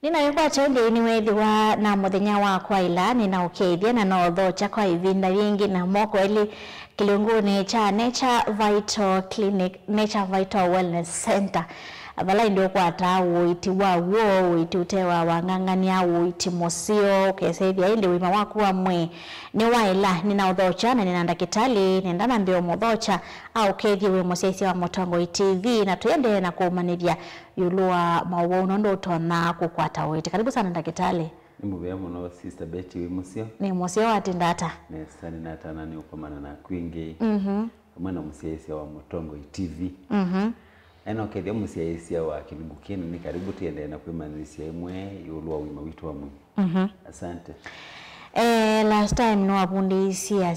Ninawekwa chonde niwethiwa na muthenya wa kwaila ninaukethia na nothocha kwa ivinda vingi na moko ili kilunguni cha Nature Vital Clinic, Nature Vital Wellness Center. Abala ndio kwata uiti wa wo uiti utewa wangangania uiti mosio kesethia indi wima waku wa mwe ni waila ninauthocha na nina ndakitali nendana mbio muthocha au kethi we mosesi wa Mutongo TV na tuyende na kuumanithia yulua mauono ndo utona kukwata uiti. Karibu sana ndakitali. Nimubea muno Sister Betty we musio. Ni musio atindata. Nesa ninatana ni ukomana na kwingi. Mwana musesi wa Mutongo TV. Eno kethia musiaisi wa Kilungukeni ni karibu tiende na kwimanisia imwe yulua wima witu wa Mungu. Asante. Last time no abundi sia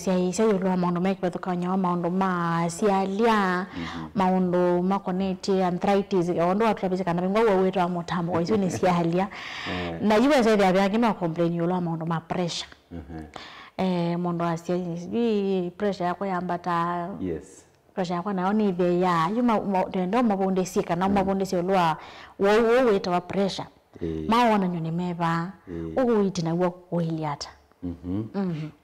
yulua maundu mekibethukanya maundu ma sialia maundu makoneti arthritis ondo atulabise kana bingwa wa wetu wa mutambo isu ni sialia na yuwe zaidi abyangi ma complain yulua maundu ma pressure. Mondo asia bi pressure yako yambata. Yes. Pressure yako nayo ni the ya yuma ndo mabundi sika na mabundi yulua wo wetu wa pressure. Maona nyoni meva uiti na wo wiliata.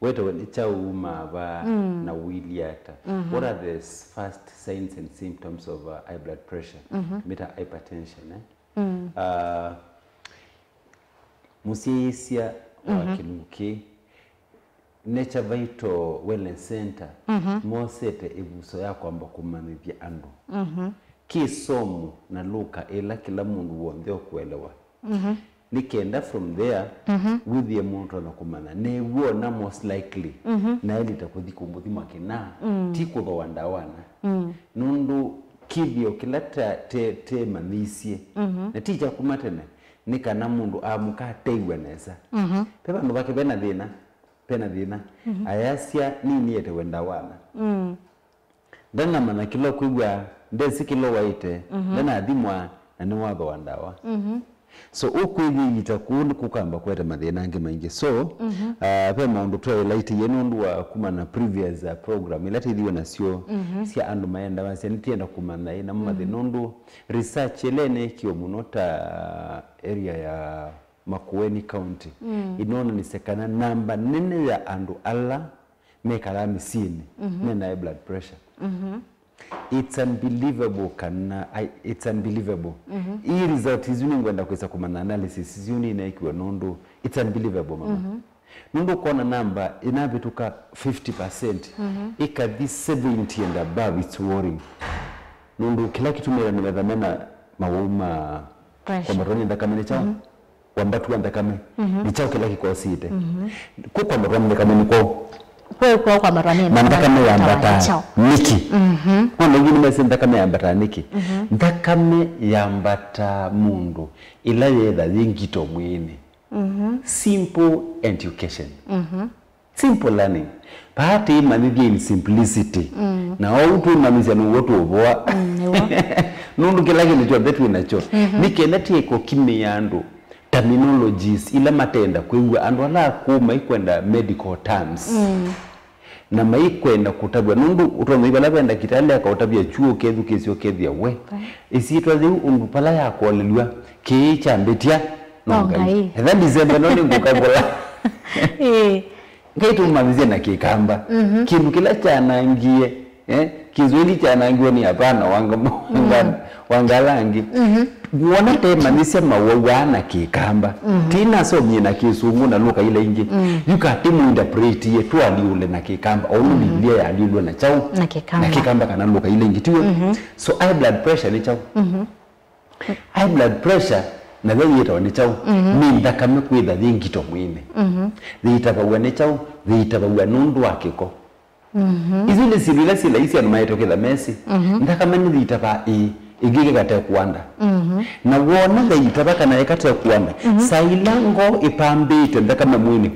Weta when it's na wiliata. What are the first signs and symptoms of high blood pressure? Meta hypertension. Musiesia wa Kilunguke Nature Vital Wellness Center mosete ebuso ya kwamba kumanithia andu. Kisomo na luka ela kila mundu wonde okuelewa. Nikenda from there with the muntu na kumana ne wona most likely na ili takuthi kumuthima kina tiko tho wandawana nundu kibio kilata te manisie na tija kumatene nikana mundu amuka teiwenesa pepa ndo bake pena thina ayasia nini yete wendawana ndana mana kilo kwigwa ndesi kilo waite ndana adimwa na ni watho wandawa so ukwithi itakundi kukamba kwete mathina ange maingi so pe maundu twa light yenundu wa kumana previous program ilati thiwe nacio cia andu maenda basi nitienda kumana ina mathina nundu research elene kio munota area ya Makueni County inona ni sekana namba nene ya andu ala mekala misini na high blood pressure. It's unbelievable it's unbelievable. Hii result izuni ngwenda kwesa kumana analysis izuni inaikiwa nundu it's unbelievable mama. Nundu kona namba inabituka 50% ikathi 70 and above it's worrying. Nundu kila kitu nimedhamena mauma kwa maroni ndakamene chao wambatu wandakame ni chao kila kikosite kwa maroni ndakamene kwa maroni ndakame yambata niki kwa ngini mese ndakame yambata niki ndakame yambata mundu ila yetha yingito mwini simple education simple learning pati manithia in simplicity na outu mamizia nuwotu oboa nundu kila kintu chothetu inacho nikenda tieko kimi yandu terminologies ila matenda kwigwa andu ala kuma ikwenda medical terms na maikwenda kutabwa nundu utongo ibala benda kitale akaotabia chuo kethu kesio kethia we isitwa thiu undupala yako lelwa kicha mbetia nongai hetha December noni ngukagola ngaitu mamizie na kikamba kindu kila chanangie kizweli chanangiwa ni hapana wangalangi wona tema nise mawana kikamba tina so na kisungu na luka ile ingi yukatimu interpret yetu aliule na kikamba au biblia ya aliule na chao na kikamba kana luka ile ingi tiwe so high blood pressure ni chao high blood pressure na wewe yeta ni chao ni ndakame kwitha thingito mwine thitabawa ni chao thitabawa nundu akiko izi ni silila sila isi anumayetokeza mesi ndakame ni thitaba igige kate kuanda na wona thitaba kana ekate kuanda sailango ipambite ndakame mwine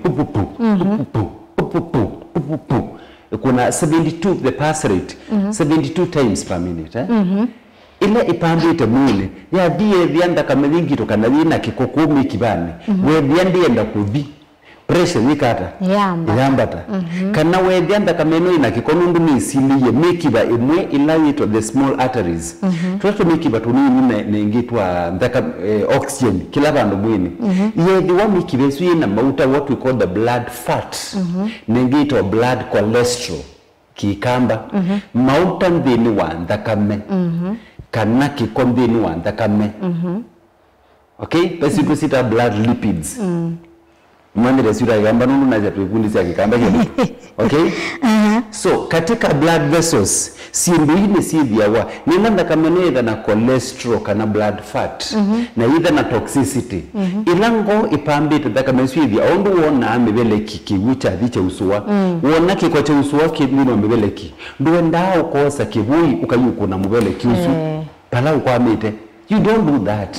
kuna 72 the pass rate 72 times per minute ile ipambite mwine ya die vianda kama thingito kana thina kikokumi kibane we viandi enda kuthi pressure wikata yambata kana wethianda kameno ina kikonundu ni siliye mekiba imwe ilayito the small arteries tuato mekiba tunini nengitwa ndaka oxygen kila bandu mwini yethi wa mekiba su ina mauta what we call the blood fat nengitwa blood cholesterol kikamba mauta ndini wa ndakame kana kikondini wa ndakame okay basi tusita blood lipids mwani resura yamba nunu na zetu ikundi ya kikamba kitu okay so katika blood vessels sindu hini sivya wa nina kamene either na cholesterol kana blood fat na either na toxicity ilango ipambite daka mesivya ondu wona amebeleki kiwicha viche usuwa wona kikoche usuwa kidino amebeleki nduwe ndao kosa kibui ukayuko na mubeleki usu pala ukwamite you don't do that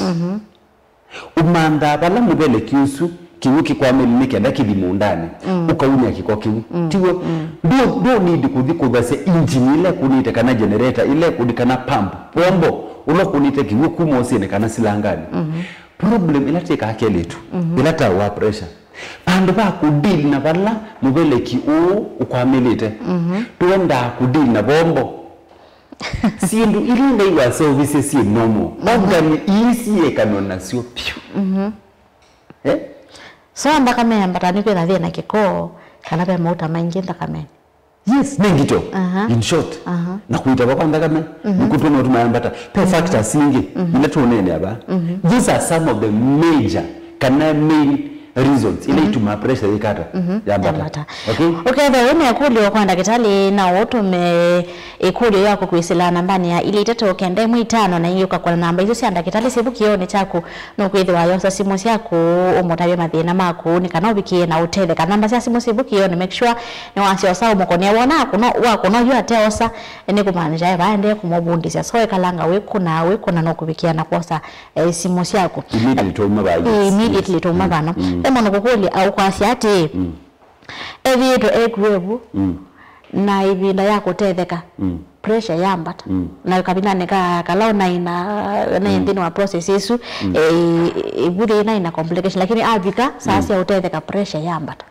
umanda pala mubeleki usu kiwiki kwa meli kenda kidimundani ukaunya kiko kiwu tiwo do need kuthikubase engine ile kunite kana generator ile kudikana pump pombo ulo kunite kiwu kumosine kana silangani problem ilateka akeletu ilata wa pressure pandu ba kudili na bala mubeleki ukwamelite tuenda kudili na bombo sindu ilinga iwa services si normal bagani isi ekanona sio piu so ndakame ambatani kwa thina kiko kana pe mauta maingi ndakame yes nengito in short na kuita kwa ndakame nikutono tumayambata pe factors singi ile tuonene aba these are some of the major kana main reasons ile ituma pressure ikata yambata okay the one yakulio kwa ndakitali na woto me ikulio yako kuisila nambani ya ile iteto kende mwitano na hiyo kwa namba hizo si ndakitali sibukione chako no kwithwa yosa simu yako omotabe mathina mako ni kana ubikie na utele kana namba cia simu sibukione make sure ni wasio sawa mukonia wona kuno wako no yu ateosa ni kumaanisha ya baende kumobundisia so kalanga we kuna no kubikia na kosa simu yako immediately to mabano emono kokoli au kwa siate evito ekwebu na ibinda yako tetheka pressure yambata na kabina neka kalao na ina ndino wa process yesu ibudi ina complication lakini abika sasa utetheka pressure yambata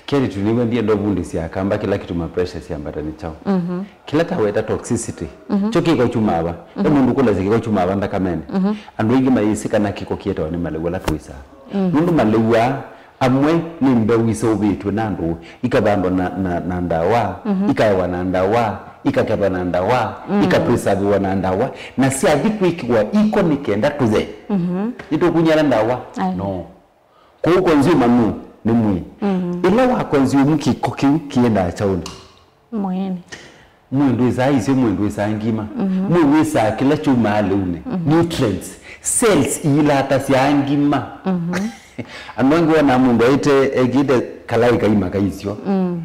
keri tuliwe ndiye ndobundi sia kamba kila kitu ma pressure yambata ni chao kila taweta toxicity choki kwa chuma aba mundu kula zikiko chuma aba ndakamene andu ingi mayisika na kiko kieta ni malegola tuisa mundu malewa amwe ni mbewisa ubitu nandu ikabando na ndawa ikawa na ndawa ikakeba na ndawa ikapreserve wa ndawa na si adikwa iko nikenda tuze ito kunyara ndawa no kuko nzima mu ni mwi ila wa konsume kikoki kienda chauni moyeni mundu izaize mundu izangima mundu isa kila chuma alune nutrients cells ila atasiangima anongi wana mundu aite egide kalaika imakaisyo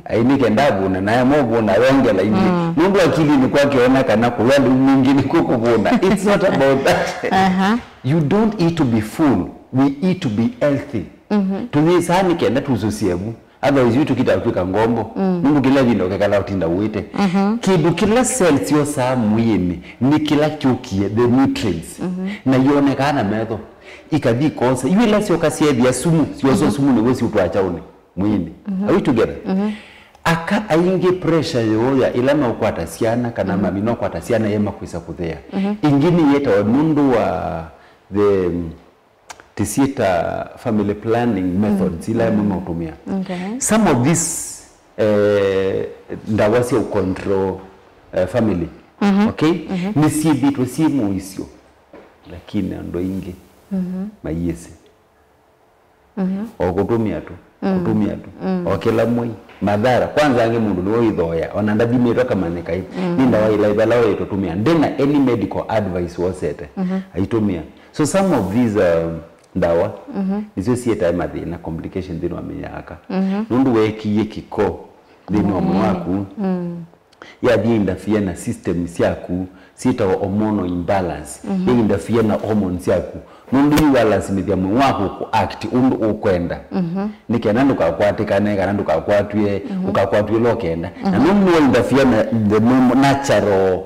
ainike ndabuna naye mobuna yongela indi mundu akili ni kwake ona kana kuwali mwingine kukubuna it's not about that you don't eat to be full we eat to be healthy tunisani kenda tuzosiemu otherwise you tukitafika ngombo mungu kila vindo kekala utinda uite kidu kila cells yo saa mwini ni kila chukie the nutrients na yonekana metho ikathi kosa iwila sio kasi ya sumu sio sumu ni wesi utwacha une mwini are we together aka ainge pressure yoya ilama ukwata siana kana mamino kwata siana yema kuisa kuthea ingini yeta wa mundu wa the tisita family planning methods ila mama utumia some of this ndawasi au control family okay ni si bitu si muisyo lakini ndo ingi mayese okutumia tu kutumia tu okela moi madhara kwanza ange mundu ni oithoya ona ndabimiro kama nekai ninda wa ila ibala wa itotumia ndena any medical advice wasete aitumia so some of these ndawa nizo sieta mathina complication thino amenyaka nundu wekiye kiko thino mwaku ya interfere na system yaku sita hormonal imbalance ya interfere na hormones yaku nundu imbalance mithia mwako ku act undu ukwenda nikena ndukakwatikane kana ndukakwatwe ukakwatwe lokenda na nundu interfere na the natural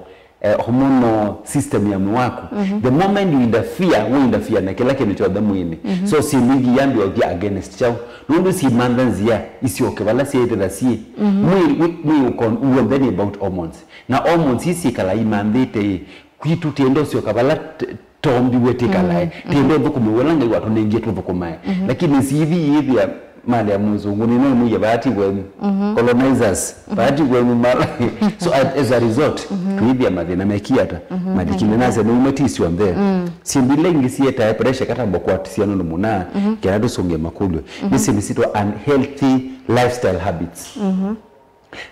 hormonal system ya mwako. The moment you interfere na kila kitu cha mwini. So si mingi yambi wa against chao. Nundu si mandanzia isioke wala si ete si. Mwi ukon uwembeni about hormones. Na hormones hisi kala imandete kwitu tiendo sio kabala tombi wete kala. Tiendo dhuku mwelanga watu nengie tu dhuku mae. Lakini si hivi ya mali ya mzungu ni nini ya bahati wenu colonizers bahati wenu mala. So as a result tuibia madhina mekiata madikine naze no umetisi wa mbele simbilengi sieta pressure kata mbokwa tisiano muna kenado songe makulwe nisi misito unhealthy lifestyle habits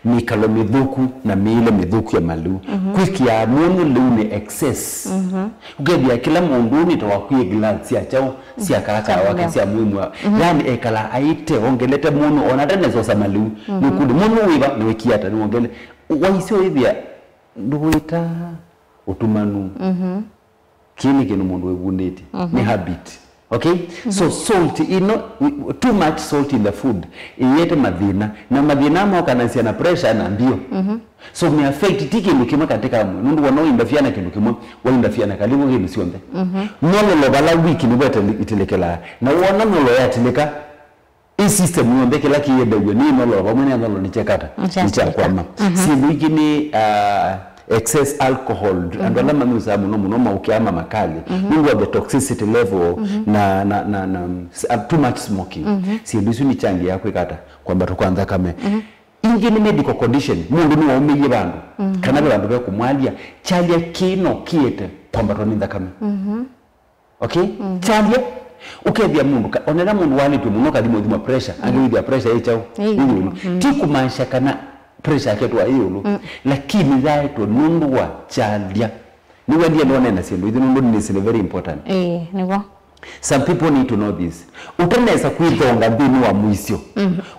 mikalo midhuku na miile midhuku ya malu kwiki ya munu lune excess ugebia kila mundu ni tawakwie glad siya chao siya karaka wake siya muimu yani ekala aite ongelete munu onatane zosa malu nukudu munu wiba niwekiata ni ongele waisio hivya nduwita utumanu kini kinu mundu webunditi ni habit. Okay? So salt, too much salt in the food. Iyete madhina. Na madhina mwaka nansia na pressure na mbio. So me affect tiki nukima katika nundu wanao indafiana kinukima. Waindafiana kalimu hii nusionde. Nolo lo bala wiki nubwete itilekela. Na wana nolo ya tileka. Hii system nyombe kila kiyebe ni nolo. Wamene nolo nichekata. Nichakwama. Si wiki ni excess alcohol and wala manuza muno ukiama makali ndio the toxicity level na too much smoking si ndizo ni changi yako ikata kwamba tukwanza kame ingine medical condition mundu ni waumiye bandu kana bandu be kumwalia chalia kino kiete kwamba toninda kame okay chalia ukebya mundu onera mundu wali tu muno kali mudima pressure angi ya pressure yechao tikumanisha kana pressure yake tu ayulu lakini zaito nundu wa chalia ni wadi ndo nena sindu hizo nundu ni very important niwa some people need to know this utaneza kwithonga mbinu wa mwisho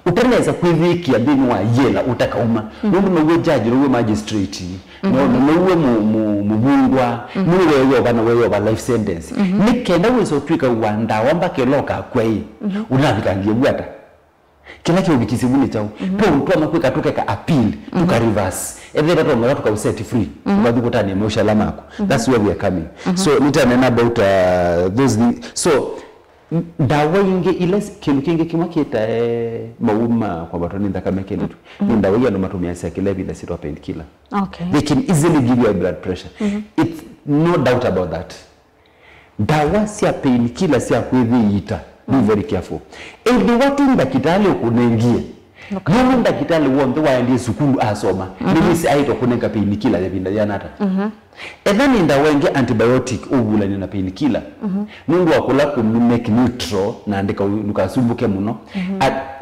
utaneza kwithikia mbinu wa yela utakauma nundu no judge no magistrate no mugundwa niwe bana wewe ba life sentence nikenda weso twika wanda wamba keloka kwei unavikangie bwata kila kiyo bikisibuni chao po mtu amakweka tukeka appeal tuka reverse every time ngara tuka set free tukadukutana emotional mako that's where we are coming so nitanena about those so dawa inge ile kinge kimaketa mauma kwa batoni ndakame kile tu ndawa ya no matumia sia kile bila sitwa pain killer they can easily give you a blood pressure it's no doubt about that dawa sia pain killer sia kwethiita be very careful. If the working dakitali kunengie. Nungu dakitali wonde waendie sukulu asoma. Nilisi aito kunenga painkiller ya binda yanata. Then inda wenge antibiotic ugula nina painkiller. Nungu wakula make neutral na andika nukasumbuke muno.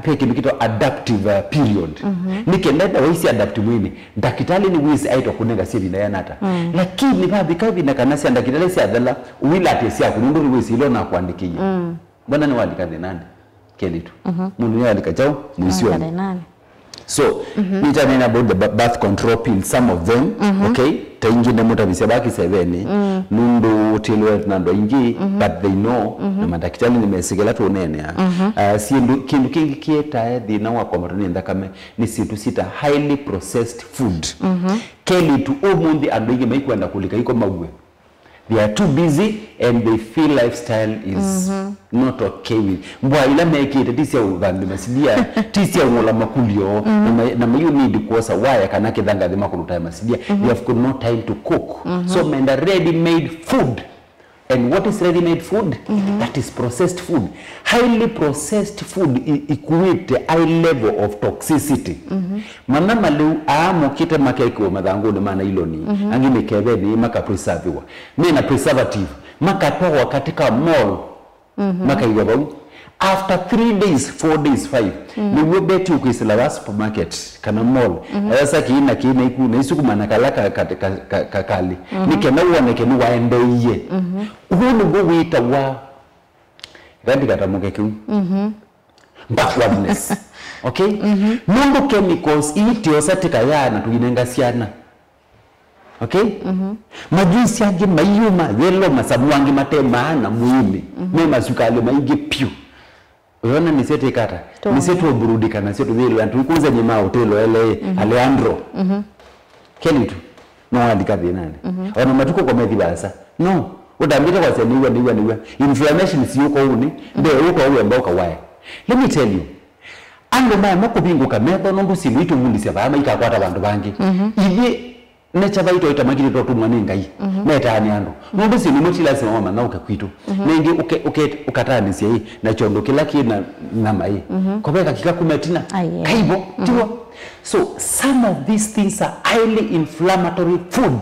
Peke nikito adaptive period. Nikendeta waisi adaptive mwini. Dakitali ni wisi aito kunenga siya binda yanata. Lakini babi kabi nakanasi andakitali siya adhala uwila atesiya kunundu ni wisi ilo na kuandikia. Bwana ni walika nani kelitu munu yalika chao mwisiwa so nitanena about the birth control pills some of them okay taingine muta bisabaki 7 nundu tilwe nando ingi but they know na madaktari nimesigela tu nene si kindu kingi kieta thina wa kwa matoni ndakame ni situ sita highly processed food kelitu omundi andoige maikwenda kulika iko mawe. They are too busy and they feel lifestyle is not okay with. Mbwa ila mekete tisia uvandi masidia, tisia ngola makulio, na mayu need kuosa waya kanake dhanga dhima kurutai masidia. You have got no time to cook. So menda ready-made food. And what is ready-made food? That is processed food. Highly processed food equate a high level of toxicity. Mana malu aamo kita makaiko madhangu ni mana iloni. Angi mekebe ni maka preserviwa. Mina preservative. Maka towa katika mall. Maka iwabawu. After 3 days, 4 days, 5, niwe beti ukisila wa supermarket kana mall. Sasa kiina iku na isuku manakalaka kakali. Nikena uwanekenu waende iye. Hulu guwita wa randi katamuke kiu. Backwardness. Okay? Mungu chemicals iti osatika yana tuginengasiana. Okay? Majuisi yangi mayuma, velo masabuangi mate maana muimi. Mema sukale maigi piu. Unaona nisete kata. Nisete oburudika na setu vile antu kuza nyema hotelo ele Alejandro. Kelitu. no andika thinani ona matuko kwa methi basa no udambita kwa niwa inflammation si yuko uni ndio yuko uwe mboka wae. Let me tell you, ando maya makubinguka metho nondu sibitu mundisia bama ikakwata bantu bangi ibi necha baito itamagiri to mwana ngai metani ando nondu sini mutila sima mama na ukakwitu nengi ukatani sia hii na chondo kila kina na mai kobeka kikakumetina kaibo tiwa. So some of these things are highly inflammatory food.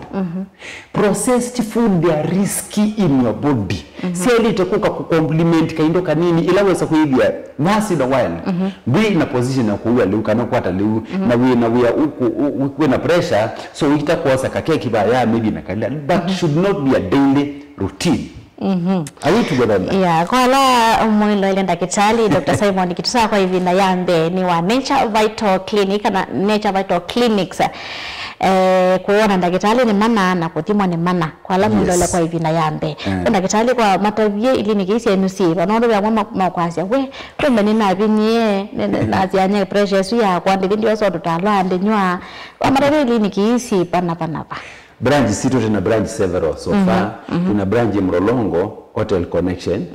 Processed food, they are risky in your body. Siali itakuka kucomplement kaindo kanini ilaweza kuibia once in a while. Be in a position ya kuua leo kana kwata leo na we are na pressure, so itakuwa kake kibaya maybe na kala, but should not be a daily routine. Are we together? Yeah, kwa la mwilo ile ndakitali Dr. Simon kitusa kwa hivi na yambe ni wa Nature Vital Clinic na Nature Vital Clinics. Kuona ndakitali ni mana na kutimwa ni mana kwa la mwilo ile kwa hivi na yambe. Ndakitali kwa matabie ili nikisi NC banondo ya mama makwasi we kumbe ni nabinye na zianye pressure su ya kwa ndio so tutala ndnywa kwa matabie ili nikisi pana. Branch sito tuna branch several so far. Tuna branch Mlolongo Hotel Connection.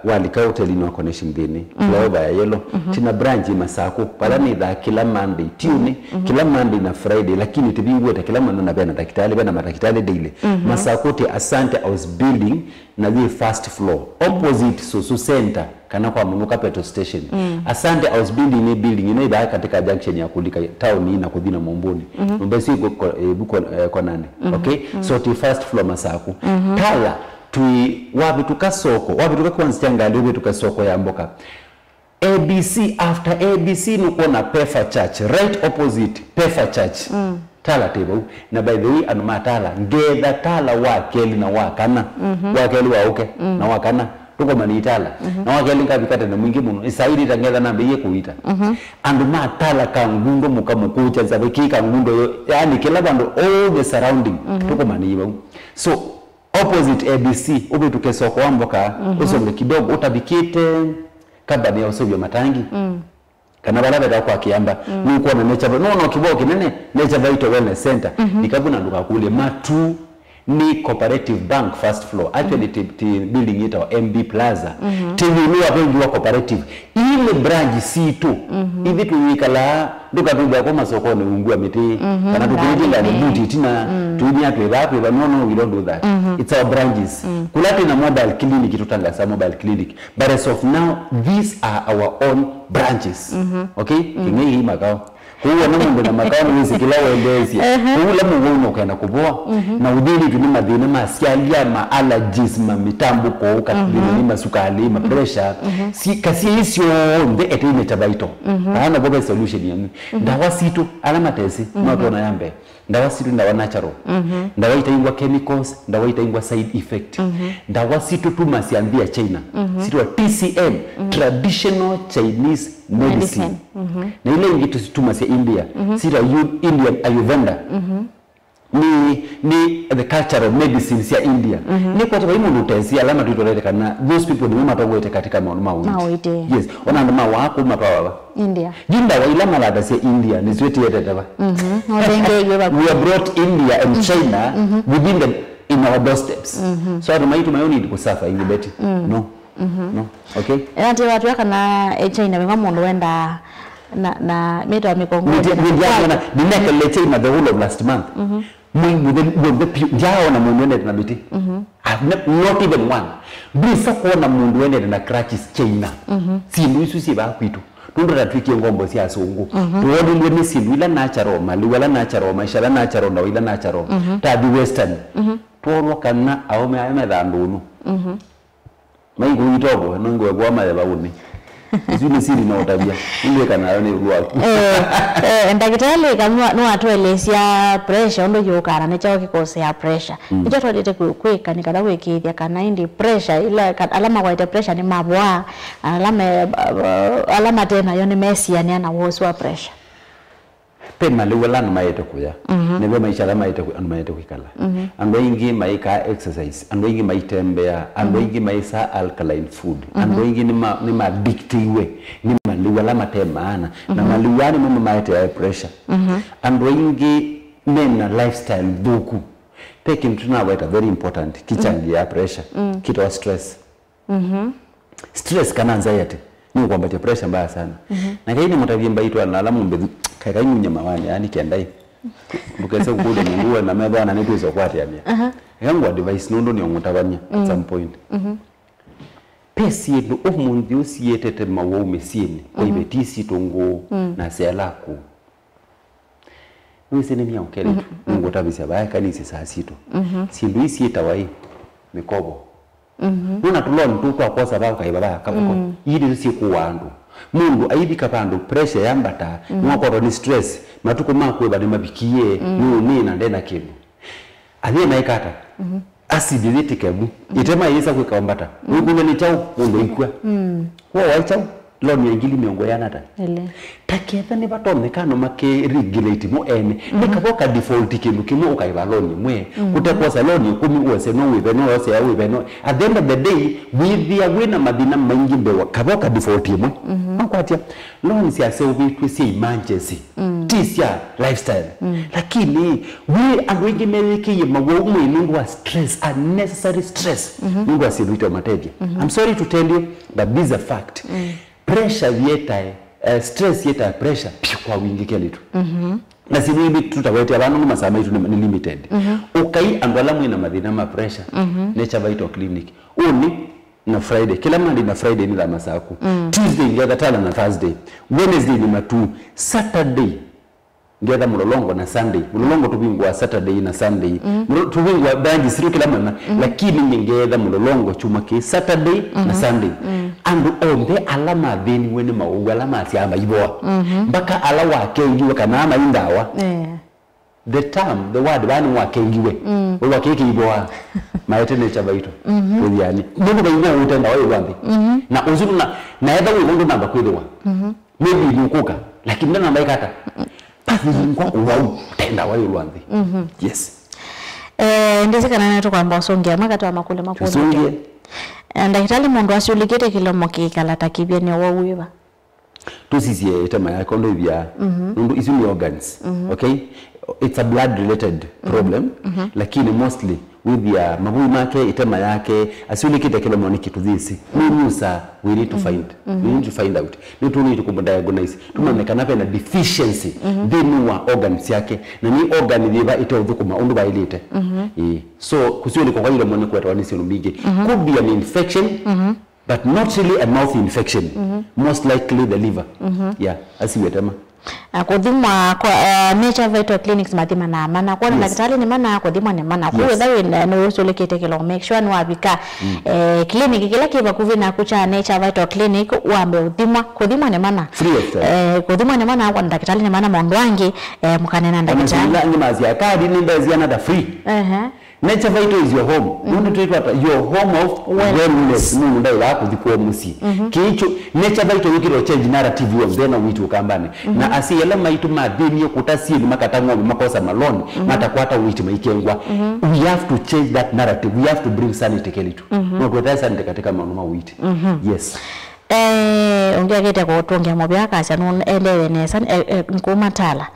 Walika Hotel ino connection dini. Flower ya yellow. Tuna branch Masako. Pala ni da kila Monday Tuesday, kila Monday na Friday, lakini tibingwe ta kila Monday na bena daktari bena matakitali daily. Masako te Asante House Building na the first floor opposite Susu Center kana kwa Munuka Petrol Station. Asante House Building ni building ina ida katika junction ya Kulika town na kudina Momboni. Mbesi buko konane. Okay? So the first floor Masako. Tala wapi tukasoko wapi tukakwanzanga ndio tukasoko ya mboka ABC. After ABC nuko na Pefa Church right opposite Pefa Church. Tala tebo na by the way anumatala ngeda tala wakeli na wakana wakeli wa uke na wakana tuko manitala na wakeli kabikata na mwingi muno isaidi tangeza na biye kuita anumatala kangundo mukamukucha zabeki kangundo yani kila bando all the surrounding tuko maniba. So opposite ABC ube tukesoko wamboka usombe kidogo utabikite kabla ya usovyo matangi kana balabeta kwa kiamba nuko na Nature no kiboko kinene Nature Vital Wellness Center nikabuna nduka kule matu ni Cooperative Bank first floor actually building it or MB Plaza tinuwa bengi wa Cooperative ile branch C2 hivi tuikala nduka tuba kwa masoko ni ungua miti kana tukujinga ni buti tina tuinya twebape but no we don't do that. It's our branches kulati na mobile clinic tutangasa mobile clinic but as of now these are our own branches. Okay kingi hii makao huwa na mungu na makao mwezi kila uendezi huwa la mungu ukaenda kuboa na udhiri tuni madhina masialia ma allergies ma mitambo kwa ukatini masukali ma pressure si kasi hisio mbe ete Nature Vital ana boga solution yani ndawa situ alama tesi matona yambe ndawa situ ndawa natural ndawa itaingwa chemicals ndawa itaingwa side effect ndawa situ tu masiambia China situ wa TCM traditional Chinese medicine na ile ingitu situma sia India sita Indian Ayurveda ni the cultural medicine sia India ni kwa sababu mutesi alama tutolete kana those people ni matongo ite katika mawite yes ona ndama wako mapawa India jinda wa ilama la sia India ni sweti yete dawa we have brought India and China within in our doorsteps so adamaitu mayoni kusafa hivi beti no okay ati watu yakana China wenga mundu wenda na mito wa mikongo ni neka China the whole of last month with the jao na mundu wende na biti not even one bisa kuona mundu wende na crutches China sindu isu si ba kwitu tundu ratwiki ngombo sia sungu tuwodi ni sindu ila natural mali wala natural maisha la natural na ila natural tabi western tuwo kana awome ayame dhandunu mai kuitogo nongo kwa maya bauni izuni siri na utabia ile kana yone ruwaku ndakitali kama no atwelesia pressure ndo yokana ne chao kikose ya pressure ijo twalete kweka nikada wekithia kana indi pressure ila alama kwa ite pressure ni mabwa alama tena yone mesia ni ana woswa pressure pema liwala na maite kuya nebe maisha la maite kuikala ando ingi maika exercise ando ingi maitembea ando ingi maisa alkaline food ando ingi ni ma dictiwe ni maliwala matema ana na maliwani mama maite ya pressure ando ingi nena lifestyle dhuku taking tuna waita very important kichangia pressure kitoa stress stress kana anxiety ni kwamba pressure mbaya sana na kaini mtavimba itwa na alamu mbedu kai nyama wani yani kiandai mukese kude mungu na meba na netu zokwati yamia yangu advice nondo ni ongutabanya at some point pesi ndo omundi usiyetete mawo mesini kwa ibetisi tongo na selako wese ni miaukele tu mungu tabisa baya kanisi saa sito sindu isi etawai mikobo nuna tulon tu kwa kosa ba kai baba kabako yiri si kuwandu mundu aibika pandu pressure yambata mwako ni stress matuko makwe bali mabikiye nina ndena kindu aliye naikata acid litikebu itema yesa kwekambata ngune ni chao mundu ikwa wa chao loni ngili miongo yanata taketha ni batomekano make regulate mo ene nikaboka default kindu kimwe ukaiba loni mwe kutekosa loni 10 uwese no wibe no ose ya wibe no at the end of the day withia wina madina maingi mbewa kaboka default imwe akwatia loni sia se ubi si emergency tisia lifestyle lakini we andwingi meliki ye mawo mwe nungu wa stress unnecessary stress nungu asiruita mateja I'm sorry to tell you but this is a fact pressure yeta stress yeta pressure kwa wingi keletu na sibibi tutawete abantu masama itu ni limited ukai andwala mwina madina ma pressure Nature Vital Clinic uni na Friday kila mandi na Friday ni la masaku Tuesday ndio tala na Thursday Wednesday ni matu Saturday ndio mulolongo na Sunday mulolongo tubingwa Saturday na Sunday tubingwa banji siru kila mana lakini nyingeza mulolongo chuma ki Saturday na Sunday and on the alama theni wene mawu alama siamba iboa mpaka alawa kengiwe kana ama indawa the term the word bani wa kengiwe wa keke iboa maete Nature Vital yani mungu baina utenda wao wambi na uzuru na edha wewe namba kwelewa maybe yukuka lakini ndio namba ikata ngwa wow tenda wao lwambi yes ndise kana nato kwamba usongia makati wa makule makulu ndakitali mundu asiulikete kilomo kikala takibia ni wawiba tusisie etama ya kondo bia nundu isuni organs okay it's a blood related problem lakini mostly with ya mabui make etama yake asiulikete kilomo ni kitu thisi musa we need to find out ni tu need to diagnose tumamekana pe na deficiency then wa organs yake na ni organ liba itodhukuma undu bailite so kusioni kwa ile mone kwa tawani sio mbige could be an infection but not really a mouth infection most likely the liver yeah asiwetema akodhimwa kwa Nature Vital Clinics mathima na mana kwa daktari ni mana akodhimwa ni mana kwa dawe no usolekete kilo make sure nwabika clinic kila kiba kuvina kucha Nature Vital Clinic wambe udhimwa kodhimwa ni mana kodhimwa ni mana kwa daktari ni mana mondo wangi mukanena daktari ni mazia kadi ni ndazi another free Nature Vital is your home. Mundu tuitwa your home of wellness. Mundu ndai wako dikuwa musi. Kicho Nature Vital wikiro change narrative yo ndena witu kambane. Na asiyela maitu madini kutasi ni makatangwa makosa maloni matakwata witu maikengwa. We have to change that narrative. We have to bring sanity kelitu. Ngotwa sanity katika manuma witu. Yes. Ongea kete ko tongia mo bya kasa no elewe nesa nkumatala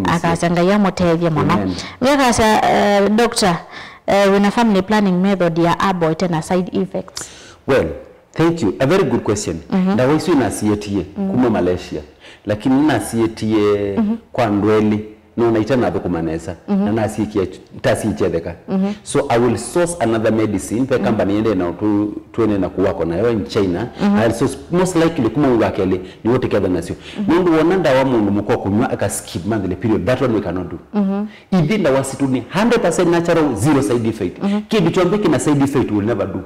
akasa ngaya motevye mama ngakasa doctor when a family planning method ya avoid and side effects. Well, thank you, a very good question. Na waisu na CTA kuma Malaysia lakini na CTA kwa ndweli no na itana abe kumanesa na nasikia tasichedeka so I will source another medicine pe company ende na tuene na kuwako na yo in China I'll source most likely kuma wakele ni wote kadha nasio mundu wonanda wa mundu mko kunywa aka skip monthly period that one we cannot do ibinda wasituni 100% natural zero side effect kitu chombe kina side effect will never do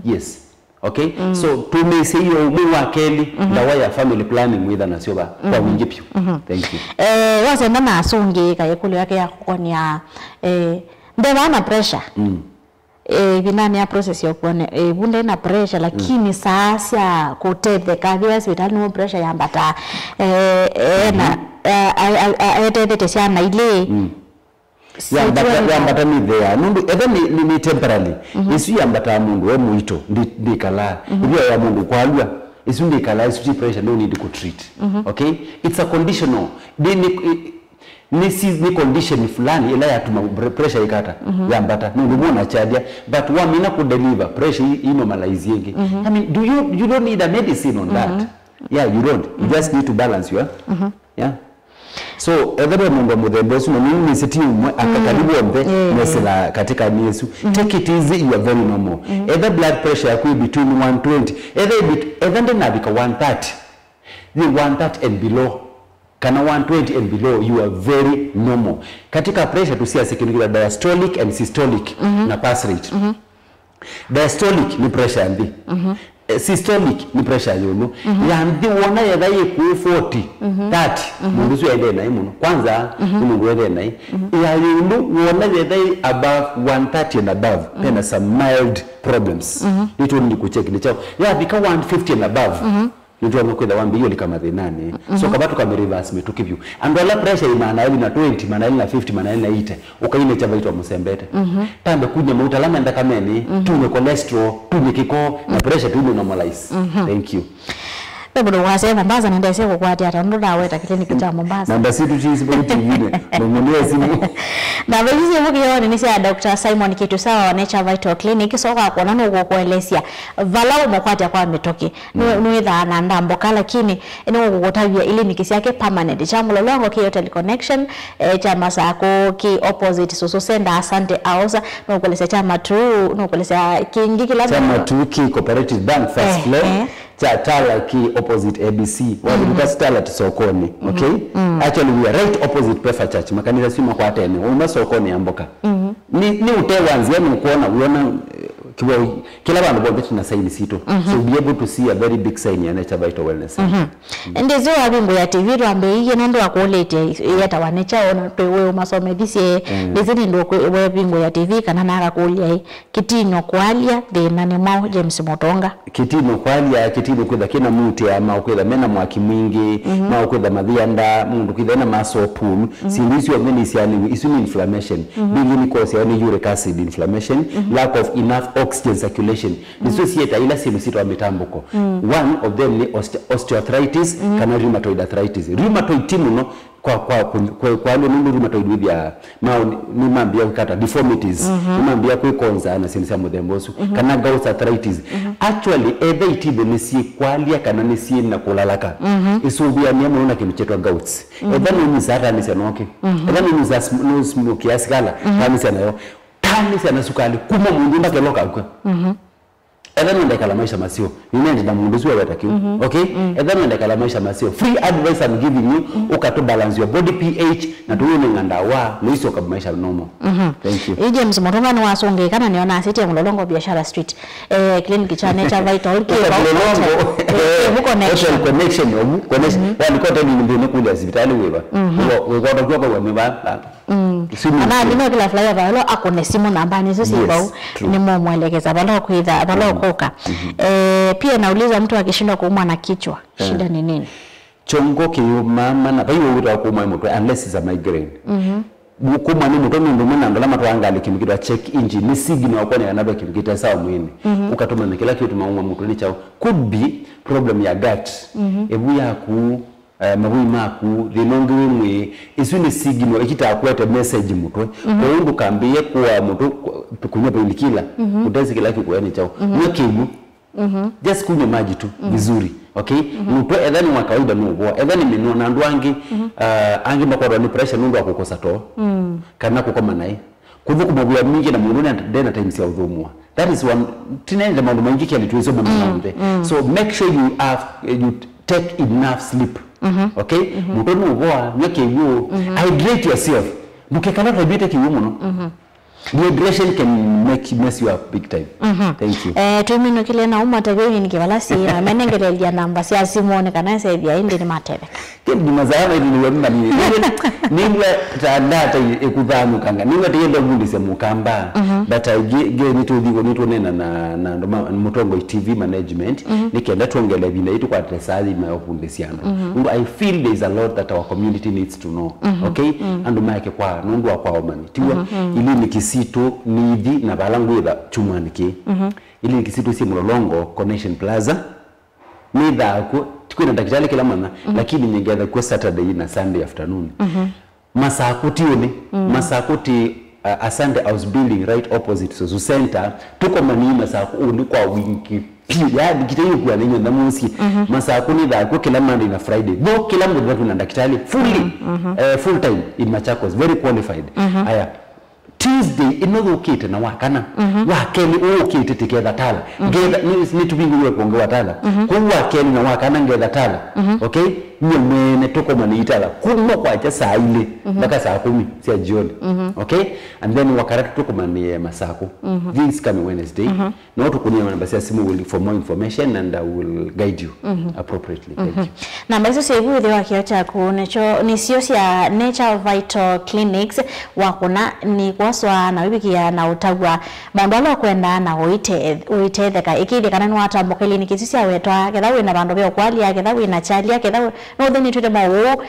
yes. Okay, so to me say you wakeli dawa ya family planning with na sioba kwa wingi pio. Thank you. Wase ndana asonge kayekulu yake ya kwani ya ndewa na pressure. Binani ya process ya kuone bunde na pressure lakini sasa kutete kadhi hospital no pressure ya mbata na etete sana ile yambata ni there nundu either ni temporarily isu yambata mundu we muito ndi kala ibyo ya mundu kwalwa isu ndi kala isu pressure no need to treat okay it's a conditional ni condition fulani ila ya tuma pressure ikata ya mbata nungu na chadia but wa mina ku deliver pressure normalize yenge. I mean, you don't need a medicine on that. Yeah, you don't. You just need to balance your yeah. So every mungu mudhembesu na mimi nisiti akakaribu ombe mesela katika Yesu. Take it easy, you are very normal. Either blood pressure yako between 120 either ndena bika 130. The 130 and below kana 120 and below, you are very normal. Katika pressure tusia sekinukila diastolic and systolic na pulse rate. Diastolic ni pressure yandi. Systolic ni pressure yono. Yandi wona yadai ku 40, 30. Mungu suya ide na imuno. Kwanza mungu ide na ya yono wona yadai above 130 and above. Pena some mild problems. Nito ni kucheck ni chao. Ya bika 150 and above. Ndio mko da wambi hiyo kama nane. So kama tuka reverse me tukivyu. Andola pressure imana ili na 20, mana ili na 50, mana ili na 80. Ukaine chava itwa musembete. Tambe kunya mautalama ndaka meni, tume cholesterol, tume kiko na pressure tume normalize. Thank you. Bado wase Mombasa na ndese kwa kwati ata ndo dawe ta kliniki cha Mombasa. Namba situ chizi bado tingine. Mwenye simu. Na bezi mbuki yoni ni sia Dr. Simon Kitusawa wa Nature Vital Clinic so kwa kona no kuelesia. Valao mokwati kwa metoki. No idha na ndambo kala lakini eno kukotavia ili nikisi yake permanent. Cha mulolongo ki hotel connection cha masako ki opposite so senda asante ausa no kuelesa chama tu no kuelesa kingi kila chama tu ki cooperative bank first floor. Cha tala ki opposite ABC wabuka stala tisokoni. Okay? Actually we are right opposite Pefa Church makanisa sima kwa tene uma sokoni amboka. Ni utewanzi yani kuona uona kila bantu bote na sign sito. So be able to see a very big sign ya Nature Vital Wellness. Ndezo wabingo ya TV rambe iye nando akolete yata wa Nature ona pewe umasome disi ndezini ndo wabingo ya TV kana naka kulia kitino kwalia de nane mao James Motonga kitino kwalia kitino kwenda kina muti ama kwenda mena mwaki mwingi ma kwenda madhianda mundu kwenda maso pool sindisi wa meni siani isu inflammation bingini cause ya uric acid inflammation lack of enough oxygen circulation dissociate ila simu sito ametambuko one of them ni osteoarthritis kana rheumatoid arthritis rheumatoid timu no kwa nundu rheumatoid with ya ni mambia kukata deformities ni mambia kuikonza na sinisa mudembosu kana gout arthritis actually either itibe nisi kwalia kana nisi na kulalaka isubia ni amuna kimchetwa gouts either ni zata ni sanoke either ni no smoke yasikala kama sanayo tani sana sukali kuma mundu ndake loka kwa Edha ndeka la maisha masio. Ninaenda na mundu sio watakiwa. Okay? Edha ndeka la maisha masio. Free advice I'm giving you ukato balance your body pH na tuwe nganda wa nuiso kwa maisha normal. Thank you. James Motonga ni wasonge kana niona asiti ya Mlolongo Biashara Street. Clinic cha Nature Vital connection. Connection. Wali kota ni ndio kule hospitali wewe. Wewe kwa kwa wameba. Ana ndio kila flyer balo akone simu namba ni sisi bao ni mwelekeza balo kuidha balo koka. Pia nauliza mtu akishindwa kuumwa na kichwa shida ni nini? Chongo kiuma na bayo uta kuuma mtu unless is a migraine. Kuma ni mtu ndo mwana ndo lama tuangalie kimikitwa check engine ni signal kwa ni anaba kimikita sawa mwini ukatuma na kila kitu mauma mtu ni chao could be problem ya gut ebu ya ku mahui maku linongiwe mwe isu ni signal ikita akwete message mtu kwa hiyo kambie kwa mtu kunywa painkiller utaweza kila kitu kwa ni chao mwekimu just kunywa maji tu vizuri okay mtu edha ni wa kawaida nubo edha ni meno na ndwangi angi mbakwa ni pressure nundu akukosa to kana kukoma naye kuvuku mabuya mingi na mundu na dena times ya udhumwa that is one tinaenda mambo mengi kile tuwezo mambo so make sure you take enough sleep okay mtu nubo nyake you hydrate yourself mukekana hydrate kiwu muno dehydration can mess you up big time. Thank you. Tumino kile na umma tabewi nikibalasi amenengelelea namba sia simone kana saidia indi ni matebe. Kendi mazama ili wemba ni niwe tandata ekudhamu kanga niwe tiyenda ngundise mukamba but I ge nitu nena na Mutongo TV management nikenda tuongele vile itu kwa tresali mayofundisiano I feel there is a lot that our community needs to know okay and make kwa nundu wa kwa omani tiwa ili nikisitu nidi na balangu ida chumaniki ili nikisitu si Mlolongo Connection Plaza nida ko tukwenda daktari kila mama lakini nyingeza kwa Saturday na Sunday afternoon Masakuti uni Masakuti Asante House Building right opposite Suzu Center tuko mani Masaku uni kwa wingi pia dikitayi kwa ninyo ndamusi Masakuni da kwa kila Monday na Friday no kila mtu watu na daktari fully full time in Machakos very qualified aya Tuesday inogo ukite na wakana wakeni ukite tiketha tala ngeda ni tubingu kwa watala kwa wakeni na wakana ngeda tala okay nyemene toko manitala kuma kwa cha saa ile mpaka saa 10 sia jioni okay and then wakaratu toko manie Masako this coming Wednesday na tukunia namba sia simu will for more information and I will guide you appropriately thank you na mbezo sebu de wakiacha ku necho ni sio sia Nature Vital Clinics wakuna ni kwaswa na wibikia na utagwa bandolo kwenda na uitetheka ikide kana nwata mbokeli ni kisisi awetwa kethawe na bando byo kwali ya kethawe na chalia kethawe no thini twite mawo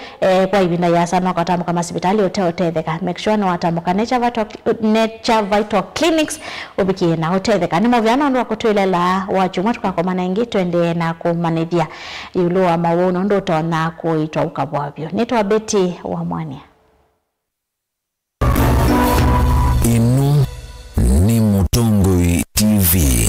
kwa ibinda ya sana kwatamuka masipitali utetheka make sure no watamuka Nature Vital Clinics ubikie na utetheka ni movyana ndo kutwelela wachumwa tukakomana ingi twende na kumanithia yulo wa mawo ndo tona kuitwa ukabwabyo nitwa Betty wa Mwania. Inu ni Mutongoi TV.